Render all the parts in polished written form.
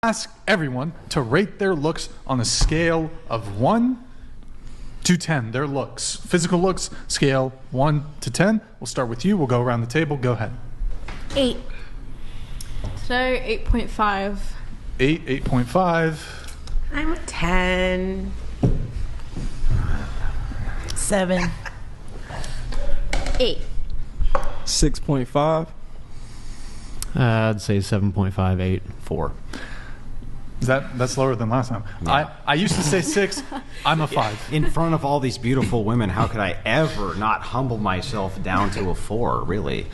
ask everyone to rate their looks on a scale of 1 to 10. Their looks, physical looks, scale 1 to 10. We'll start with you. We'll go around the table. Go ahead. 8. So 8.5. 8, 8.5. I'm a 10. 7. 8. 6.5. I'd say 7.5, 8, 4. That's lower than last time. Yeah. I used to say 6. I'm a 5. In front of all these beautiful women, how could I ever not humble myself down to a 4, really?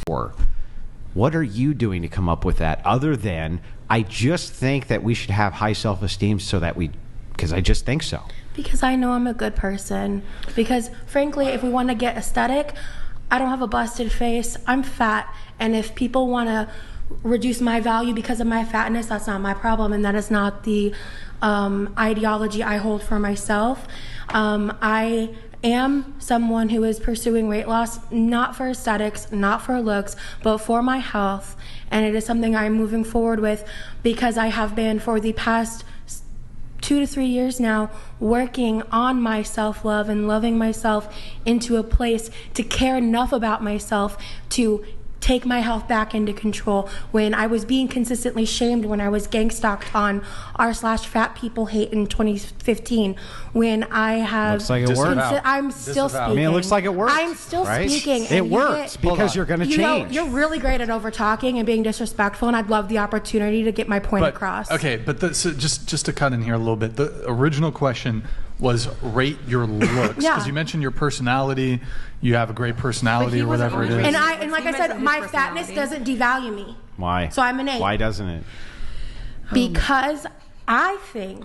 4. What are you doing to come up with that other than I just think that we should have high self-esteem so that because I just think so. Because I know I'm a good person. Because frankly, if we want to get aesthetic, I don't have a busted face. I'm fat. And if people want to reduce my value because of my fatness, that's not my problem, and that is not the ideology I hold for myself. I am someone who is pursuing weight loss, not for aesthetics, not for looks, but for my health, and it is something I'm moving forward with because I have been for the past 2 to 3 years now working on my self-love and loving myself into a place to care enough about myself to take my health back into control. When I was being consistently shamed when I was gang stalked on r/fat people hate in 2015, when I have looks like it worked. I'm still speaking. I mean, it looks like it worked. I'm still right? speaking. It worked because you're going to change. You're really great at over talking and being disrespectful, and I'd love the opportunity to get my point across. Okay, but so just to cut in here a little bit, the original question was rate your looks, because you mentioned your personality. You have a great personality or whatever it is. And like I said, my fatness doesn't devalue me. Why? So I'm an 8. Why doesn't it? Because I think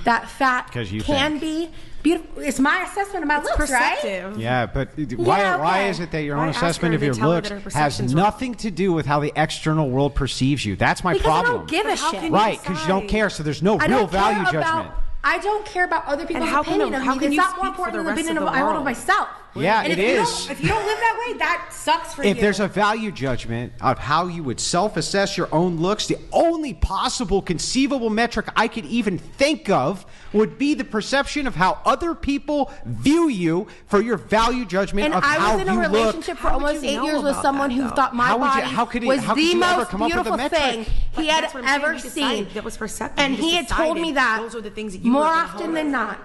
that fat can be beautiful. It's my assessment of my looks, perceptive. right? Yeah, but why is it that your own assessment of your looks has nothing to do with how the external world perceives you? That's my problem. Because I don't give a shit. Right, because you don't care, so there's no real value judgment. I don't care about other people's opinion of me. It's not more important than the opinion I hold of myself. Yeah, and it is. If you don't live that way, that sucks for you. If there's a value judgment of how you would self-assess your own looks, the only possible conceivable metric I could even think of would be the perception of how other people view you for your value judgment of how you look. And I was in a relationship for almost 8 years with someone who thought my body was the most beautiful thing he had ever seen. That was perceptive. And he had told me that those are the things that you more often than not.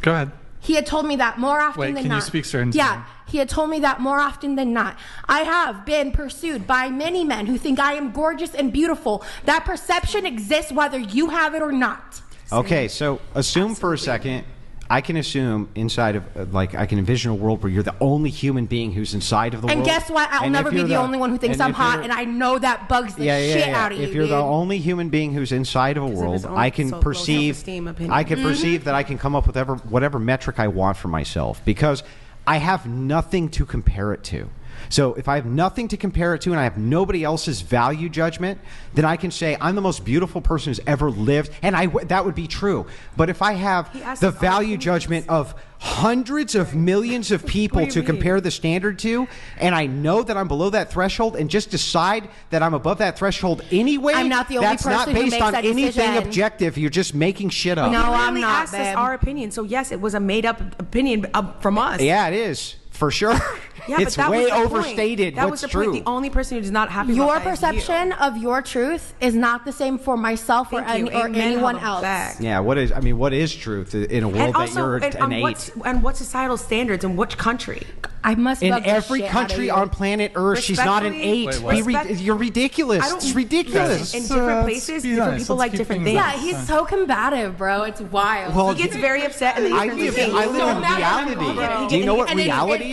Go ahead. He had told me that more often than not. Wait, can you speak, sir? Yeah, he had told me that more often than not. I have been pursued by many men who think I am gorgeous and beautiful. That perception exists whether you have it or not. Okay, so assume for a second, I can assume inside of, I can envision a world where you're the only human being who's inside of the world. And guess what? I'll never be the only one who thinks I'm hot, and I know that bugs the shit out of you, If you're the only human being who's inside of a world, I can perceive that I can come up with whatever metric I want for myself, because I have nothing to compare it to. So if I have nothing to compare it to and I have nobody else's value judgment, then I can say I'm the most beautiful person who's ever lived, and that would be true. But if I have the value judgment of hundreds of millions of people to compare the standard to, and I know that I'm below that threshold and just decide that I'm above that threshold anyway, I'm not the only that's not person who based makes on that anything decision. objective. You're just making shit up. No, I'm not, asked us our opinion. So yes, it was a made-up opinion from us. Yeah, it is. For sure. Yeah, it's way overstated. That was the true. Point. The only person who's not happy your about that perception of your truth is not the same for myself or anyone else. Yeah, what is truth in a world that you're an 8? And what societal standards in which country? I must in every country on planet Earth, she's not an 8. You're ridiculous. It's ridiculous. In different places, different people like different things. Yeah, he's so combative, bro. It's wild. Well, he gets very upset, and then I live in reality. Do you know what reality is?